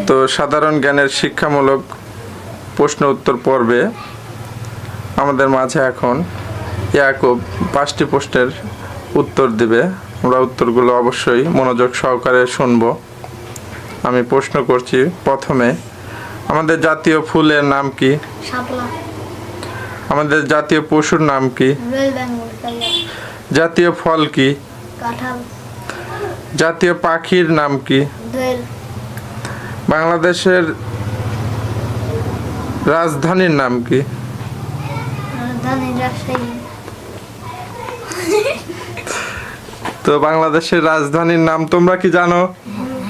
তো সাধারণ জ্ঞানের শিক্ষামূলক প্রশ্ন উত্তর পর্বে আমাদের মাঝে এখন ইয়াকুব 5টি প্রশ্নের উত্তর দিবে। আমরা উত্তরগুলো অবশ্যই মনোযোগ সহকারে শুনব। আমি প্রশ্ন করছি প্রথমে, আমাদের জাতীয় ফুলের নাম কি? শাপলা। আমাদের জাতীয় পশুর নাম কি? Royal Bengal tiger. জাতীয় ফল কি? কাঁঠাল। জাতীয় পাখির নাম কি? দোয়েল। বাংলাদেশের রাজধানীর নাম কি? রাজধানী রাজশাহী। তো বাংলাদেশের রাজধানীর নাম তোমরা কি জানো?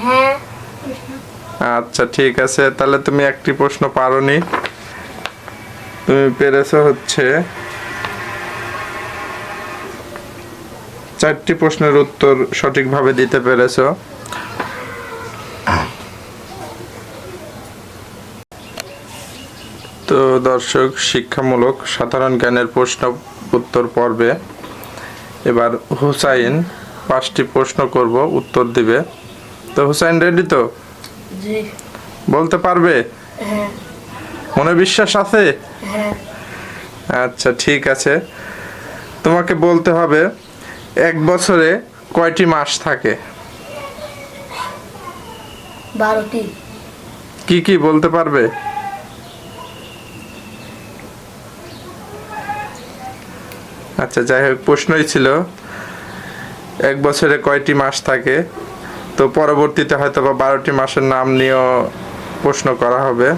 হ্যাঁ। আচ্ছা ঠিক আছে, তাহলে তুমি একটি প্রশ্ন পারোনি। তুমি পেরেছো হচ্ছে 4টি প্রশ্নের উত্তর সঠিকভাবে দিতে পেরেছো। তো দর্শক, শিক্ষামূলক সাধারণ জ্ঞানের প্রশ্ন উত্তর পর্বে এবার হুসাইন 5টি প্রশ্ন করব, উত্তর দিবে। তো হুসাইন রেডি তো? জি। বলতে পারবে? হ্যাঁ। মনে বিশ্বাস আছে? হ্যাঁ। আচ্ছা ঠিক আছে, তোমাকে বলতে হবে এক বছরে কয়টি মাস থাকে? 12টি। কি কি বলতে পারবে? আচ্ছা যাই হোক, প্রশ্নই ছিল এক বছরে কয়টি মাস থাকে। তো পরবর্তীতে হয়তো বা 12টি মাসের নাম নিয়েও প্রশ্ন করা হবে।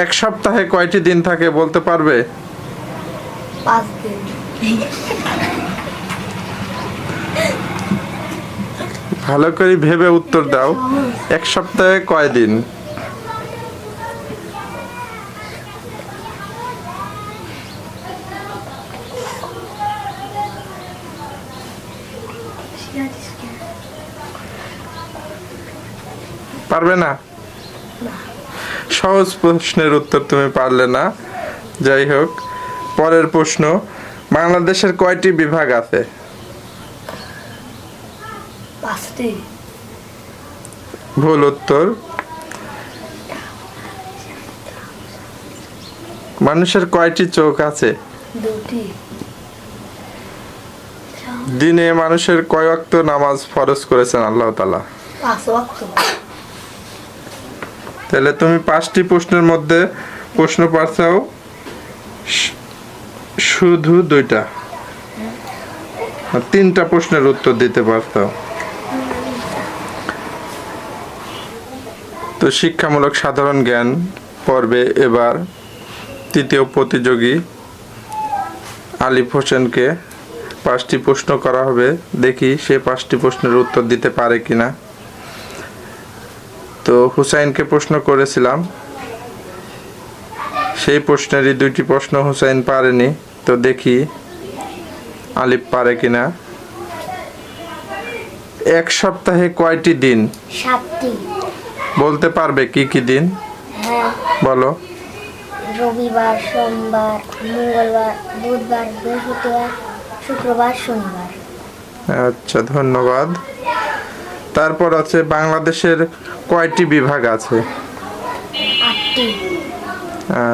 এক সপ্তাহে কয়টি দিন থাকে বলতে পারবে? 5 দিন। ভালো করে ভেবে উত্তর দাও, এক সপ্তাহে কয় দিন? পারবে না? সহজ প্রশ্নের উত্তর তুমি পারলে না। যাই হোক, পরের প্রশ্ন, বাংলাদেশের কয়টি বিভাগ আছে? 5টি। ভুল উত্তর। মানুষের কয়টি চোখ আছে? 2টি। দিনে মানুষের কয় ওয়াক্ত নামাজ ফরজ করেছেন আল্লাহ তাআলা? 5 ওয়াক্ত। তাহলে তুমি 5টি প্রশ্নের মধ্যে প্রশ্ন পারছাও শুধু 2টা, আর 3টা প্রশ্নের উত্তর দিতে পারতাম। তো শিক্ষামূলক সাধারণ জ্ঞান পর্বে এবার তৃতীয় প্রতিযোগী আলিফ হোসেনকে 5টি প্রশ্ন করা হবে। দেখি সে 5টি প্রশ্নের উত্তর দিতে পারে কিনা। তো হুসাইনকে প্রশ্ন করেছিলাম, সেই প্রশ্নেরই 2টি প্রশ্ন হুসাইন পারেনি। তো দেখি আলিফ পারে কিনা। এক সপ্তাহে কয়টি দিন? 7টি। বলতে পারবে কি কি দিন? হ্যাঁ। বলো। রবিবার, সোমবার, মঙ্গলবার, বুধবার, বৃহস্পতিবার, শুক্রবার, শনিবার। আচ্ছা ধন্যবাদ। তারপর আছে বাংলাদেশের কয়টি বিভাগ আছে? 8টি।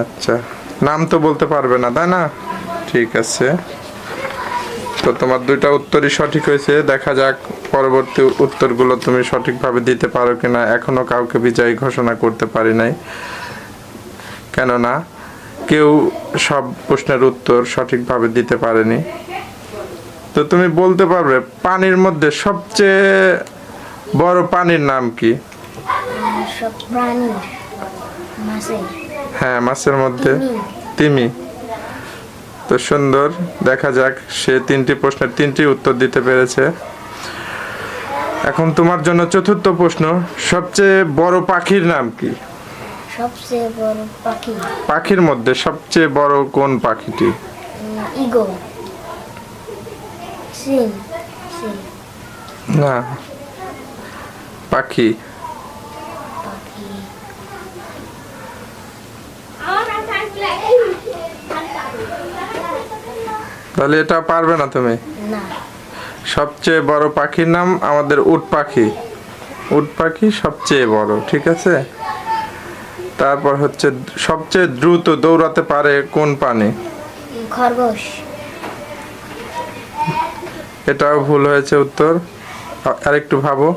আচ্ছা, নাম তো বলতে পারবে না তাই না? ঠিক আছে, তো তোমার 2টা উত্তরই সঠিক হয়েছে। দেখা যাক পরবর্তী উত্তরগুলো তুমি সঠিকভাবে দিতে পারো কিনা। এখনো কাউকে বিজয়ী ঘোষণা করতে পারি নাই, কেননা কেউ সব প্রশ্নের উত্তর সঠিকভাবে দিতে পারেনি। তো তুমি বলতে পারবে পানির মধ্যে সবচেয়ে বড় পানির নাম কি? সব প্রাণীর মাছের। হ্যাঁ, মাছের মধ্যে তিমি। তো সুন্দর, দেখা যাক সে 3টি প্রশ্নের 3টি উত্তর দিতে পেরেছে। এখন তোমার জন্য 4র্থ প্রশ্ন, সবচেয়ে বড় পাখির নাম কি? সবচেয়ে বড় পাখি। পাখির মধ্যে সবচেয়ে বড় কোন পাখিটি? ঈগল। সিল। না, পাখি। তাহলে এটা পারবে না তুমি? না। সবচেয়ে বড় পাখির নাম আমাদের উট পাখি। উট পাখি সবচেয়ে বড়, ঠিক আছে। তারপর হচ্ছে সবচেয়ে দ্রুত দৌড়াতে পারে কোন প্রাণী? খরগোশ। এটাও ভুল হয়েছে উত্তর। আরেকটু ভাবো।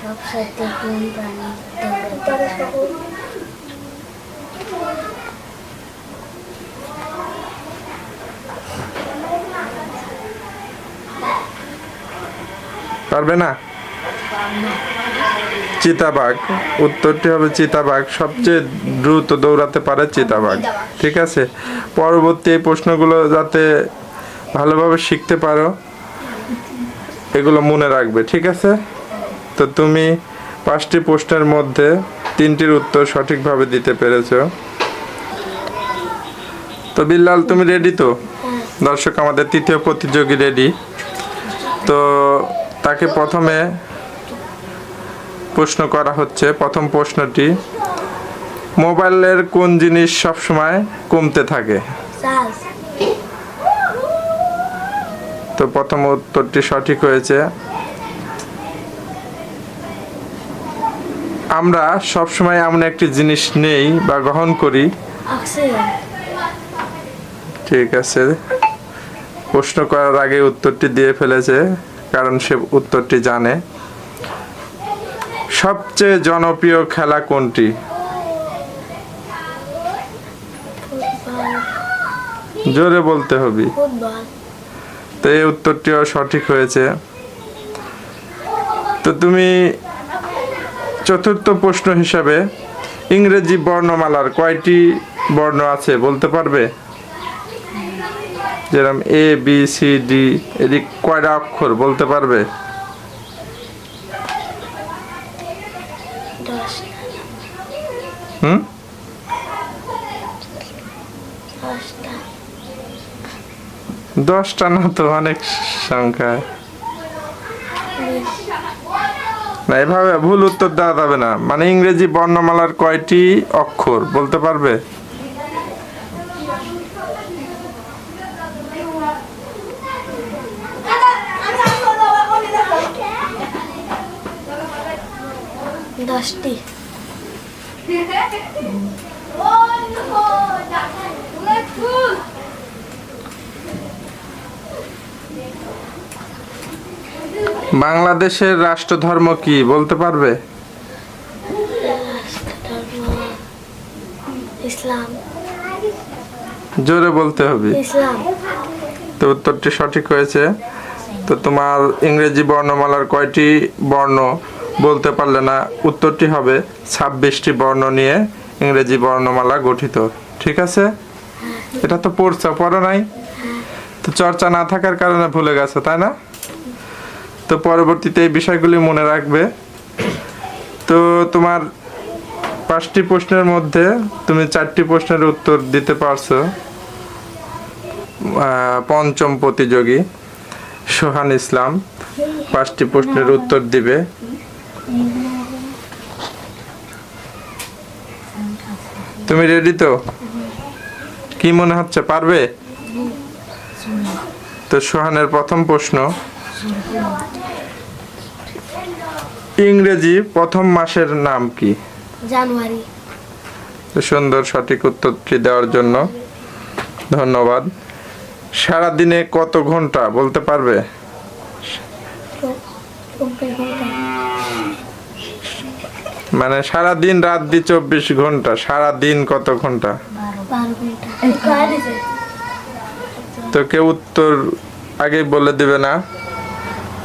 সবসাথে কোন প্রাণী দৌড়াতে পারে? পারবে না? চিতাবাঘ। উত্তরটি হবে চিতাবাঘ। সবচেয়ে দ্রুত দৌড়াতে পারে চিতাবাঘ। ঠিক আছে, পরবর্তী এই প্রশ্নগুলো যাতে ভালোভাবে শিখতে পারো এগুলো মনে রাখবে। ঠিক আছে, তো তুমি 5টি প্রশ্নের মধ্যে 3টির উত্তর সঠিকভাবে দিতে পেরেছো। তো বিল্লাল, তুমি রেডি তো? দর্শক, আমাদের তৃতীয় প্রতিযোগী রেডি। তো তাকে প্রথমে প্রশ্ন করা হচ্ছে। প্রথম প্রশ্নটি, মোবাইলের কোন জিনিস সবসময় কমতে থাকে? চার্জ। তো প্রথম উত্তরটি সঠিক হয়েছে। আমরা সবসময় এমন একটি জিনিস নেই বা গ্রহণ করি। অক্সিজেন। ঠিক আছে, প্রশ্ন করার আগে উত্তরটি দিয়ে ফেলেছে, কারণ সে উত্তরটি জানে। সবচেয়ে জনপ্রিয় খেলা কোনটি? জোরে বলতে হবে। ফুটবল। তো এই উত্তরটিও সঠিক হয়েছে। তো তুমি চতুর্থ প্রশ্ন হিসাবে ইংরেজি বর্ণমালার কয়টি বর্ণ আছে বলতে পারবে? যেরকম এ বি সি ডি, এদিক কয়টা অক্ষর বলতে পারবে? 10। হুম, 10টা। 10টা না তো, অনেক সংখ্যা। না, এভাবে ভুল উত্তর দেওয়া যাবে না। মানে ইংরেজি বর্ণমালার কয়টি অক্ষর বলতে পারবে? দশটি। বাংলাদেশের রাষ্ট্রধর্ম কি বলতে পারবে? ইসলাম। জোরে বলতে হবে। ইসলাম। তো উত্তরটি সঠিক হয়েছে। তো তোমার ইংরেজি বর্ণমালার কয়টি বর্ণ বলতে পারলে না। উত্তরটি হবে 26টি বর্ণ নিয়ে ইংরেজি বর্ণমালা গঠিত। ঠিক আছে, এটা তো পড়ো নাই, তো চর্চা না থাকার কারণে ভুলে গেছো, তাই না? তো পরবর্তীতে এই বিষয়গুলি মনে রাখবে। তো তোমার 5টি প্রশ্নের মধ্যে তুমি 4টি প্রশ্নের উত্তর দিতে পারছো। পঞ্চম প্রতিযোগী সোহান ইসলাম 5টি প্রশ্নের উত্তর দিবে। তুমি রেডি তো? কি মনে হচ্ছে, পারবে? তো সোহানের প্রথম প্রশ্ন, ইংরেজি প্রথম মাসের নাম কি? জানুয়ারি। তো সুন্দর সঠিক উত্তরটি দেওয়ার জন্য ধন্যবাদ। সারাদিনে কত ঘন্টা বলতে পারবে? 24 ঘন্টা। মানে সারাদিন রাত দি 24 ঘন্টা, সারাদিন কত ঘন্টা? 12 ঘন্টা। তো কেউ উত্তর আগেই বলে দিবে না।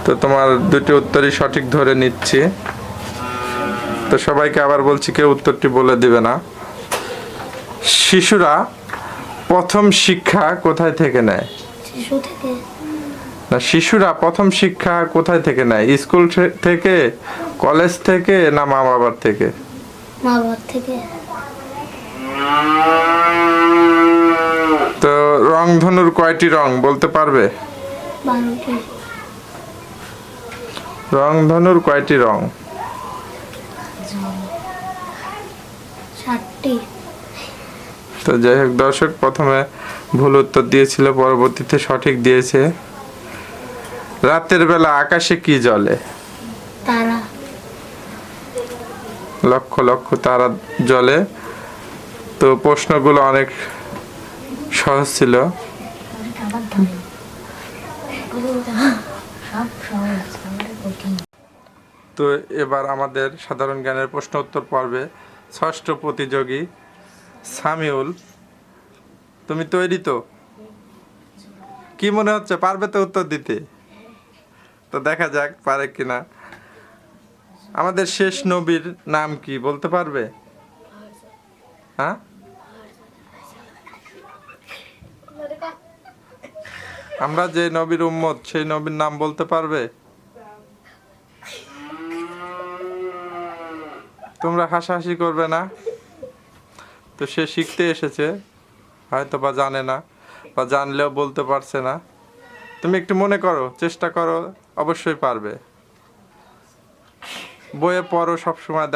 তো তোমার দুটি উত্তরই সঠিক ধরে নিচ্ছি। তো সবাইকে আবার বলছি, কেউ উত্তরটি বলে দিবে না। শিশুরা প্রথম শিক্ষা কোথায় থেকে নেয়? শিশু থেকে। না, শিশুরা প্রথম শিক্ষা কোথায় থেকে নেয়? স্কুল থেকে, কলেজ থেকে, না মা বাবার থেকে? মা বাবার থেকে। তো রংধনুর কয়টি রং বলতে পারবে? 12টি। রংধনুর কয়টি রং? 7টি। তো যাই হোক, দর্শক প্রথমে ভুল উত্তর দিয়েছিল, পরবর্তীতে সঠিক দিয়েছে। রাতের বেলা আকাশে কি জ্বলে? তারা। লক্ষ লক্ষ তারা জ্বলে। তো প্রশ্নগুলো অনেক সহজ ছিল। তো এবার আমাদের সাধারণ জ্ঞানের প্রশ্ন উত্তর পর্বে ষষ্ঠ প্রতিযোগী সামিউল, তুমি তৈরি তো? কি মনে হচ্ছে, পারবে তো উত্তর দিতে? তো দেখা যাক পারে কিনা। আমাদের শেষ নবীর নাম কি বলতে পারবে? হ্যাঁ, আমরা যে নবীর উম্মত সেই নবীর নাম বলতে পারবে? তোমরা হাসাহাসি করবে না। তো সে শিখতে এসেছে, হয়তো বা জানে না, বা জানলেও বলতে পারছে না। তুমি একটু মনে করো, চেষ্টা করো, অবশ্যই পারবে। বইয়ে পড়ো সবসময়,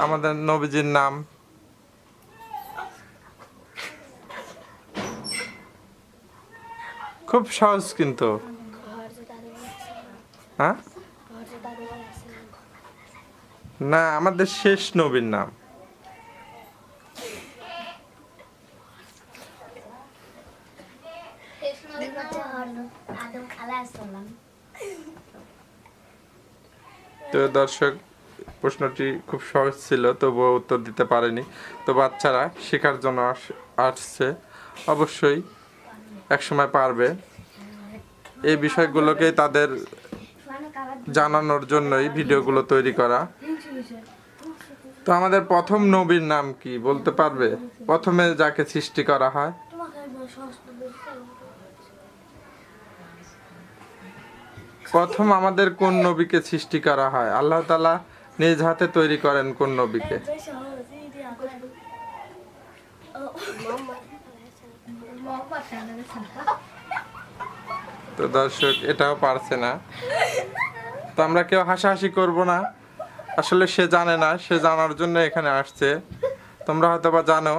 আমাদের নবীজির নাম। খুব সহজ কিন্তু। হ্যাঁ, না, আমাদের শেষ নবীর নাম। তো দর্শক, প্রশ্নটি খুব সহজ ছিল, তবুও উত্তর দিতে পারেনি। তো বাচ্চারা শেখার জন্য আসছে, অবশ্যই একসময় পারবে। এই বিষয়গুলোকে তাদের জানানোর জন্যই ভিডিওগুলো তৈরি করা। তো আমাদের প্রথম নবীর নাম কি বলতে পারবে? প্রথমে যাকে সৃষ্টি করা হয়, প্রথম আমাদের কোন নবীকে সৃষ্টি করা হয়? আল্লাহ তাআলা নিজ হাতে তৈরি করেন কোন নবীকে? তো দর্শক, এটাও পারছে না। তো আমরা কেউ হাসাহাসি করব না। আসলে সে জানে না, সে জানার জন্য এখানে আসছে। তোমরা হয়তো বা জানো।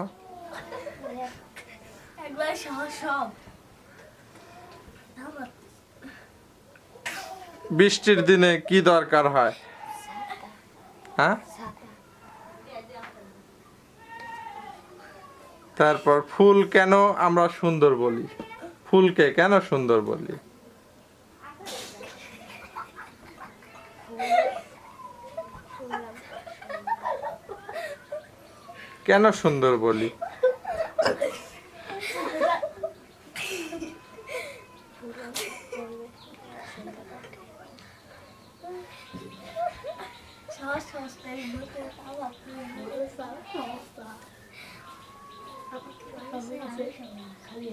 বৃষ্টির দিনে কি দরকার হয়? হ্যাঁ, তারপর ফুল কেন আমরা সুন্দর বলি? ফুলকে কেন সুন্দর বলি? কেন সুন্দর বলি?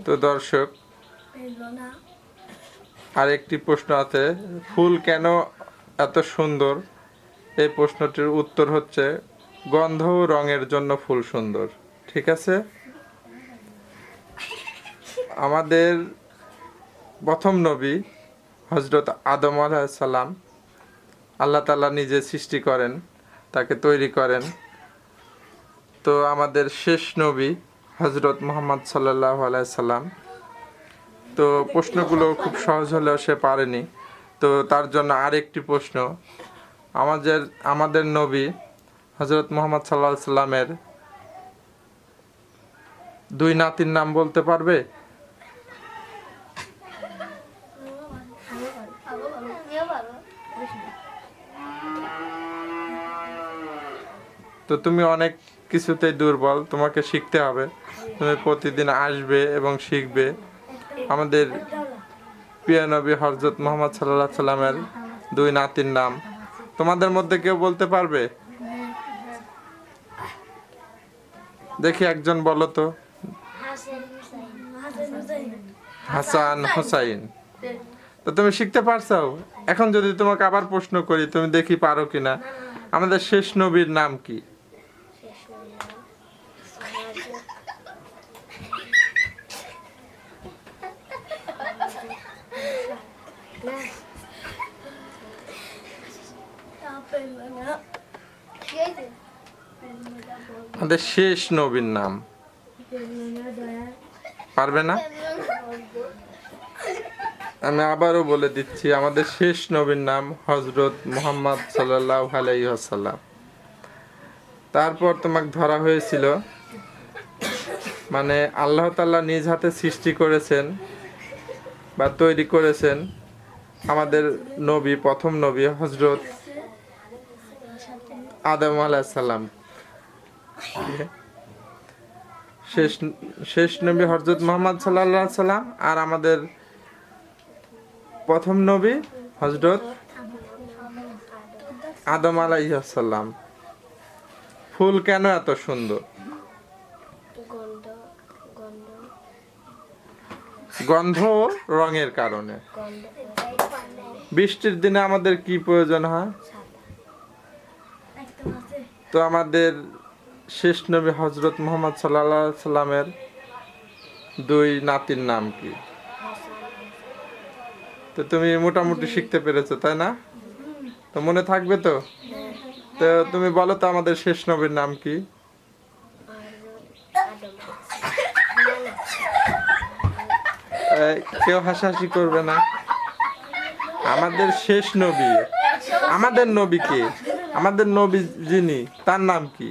তো দর্শক, আরেকটি প্রশ্ন আছে, ফুল কেন এত সুন্দর? এই প্রশ্নটির উত্তর হচ্ছে গন্ধ ও রঙের জন্য ফুল সুন্দর। ঠিক আছে। আমাদের প্রথম নবী হযরত আদম আলাইহিস সালাম, আল্লাহ তাআলা নিজে সৃষ্টি করেন, তাকে তৈরি করেন। তো আমাদের শেষ নবী হযরত মুহাম্মদ সাল্লাল্লাহু আলাইহি সাল্লাম। তো প্রশ্নগুলো খুব সহজ হলেও সে পারেনি। তো তার জন্য আরেকটি প্রশ্ন, আমাদের নবী হযরত মুহাম্মদ সাল্লাল্লাহু আলাইহি সাল্লামের দুই নাতির নাম বলতে পারবে? তো তুমি অনেক কিছুতেই দুর্বল, তোমাকে শিখতে হবে। তুমি প্রতিদিন আসবে এবং শিখবে। আমাদের প্রিয় নবী হযরত মুহাম্মদ সাল্লাল্লাহু আলাইহি সাল্লামের দুই নাতির নাম তোমাদের মধ্যে কেউ বলতে পারবে? দেখি একজন বলো তো। হাসান, হুসাইন। তো তুমি শিখতে পারছো। এখন যদি তোমাকে আবার প্রশ্ন করি, তুমি দেখি পারো কিনা। আমাদের শেষ নবীর নাম কি? আমাদের শেষ নবীর নাম পারবে না? আমি আবারও বলে দিচ্ছি, আমাদের শেষ নবীর নাম হযরত মুহাম্মদ সাল্লাল্লাহু আলাইহি ওয়াসাল্লাম। তারপর তোমাকে ধরা হয়েছিল, মানে আল্লাহ তাআলা নিজ হাতে সৃষ্টি করেছেন বা তৈরি করেছেন আমাদের নবী, প্রথম নবী হযরত আদম আলাইহিস সালাম। শেষ শেষ নবী হযরত মুহাম্মদ সাল্লাল্লাহু আলাইহি সাল্লাম, আর আমাদের প্রথম নবী হযরত আদম আলাইহিস সালাম। ফুল কেন এত সুন্দর? গন্ধ গন্ধ গন্ধ ও রঙের কারণে। গন্ধ বৃষ্টির দিনে আমাদের কি প্রয়োজন হয়? তো আমাদের শেষ নবী হযরত মুহাম্মদ সাল্লাল্লাহু আলাইহি সাল্লামের দুই নাতির নাম কি? তো তুমি মোটামুটি শিখতে পেরেছো, তাই না? তো মনে থাকবে তো? তো তুমি বলো তো আমাদের শেষ নবীর নাম কি? কেউ হাসাহাসি করবে না। আমাদের শেষ নবী, আমাদের নবী কে? আমাদের নবী যিনি, তার নাম কি?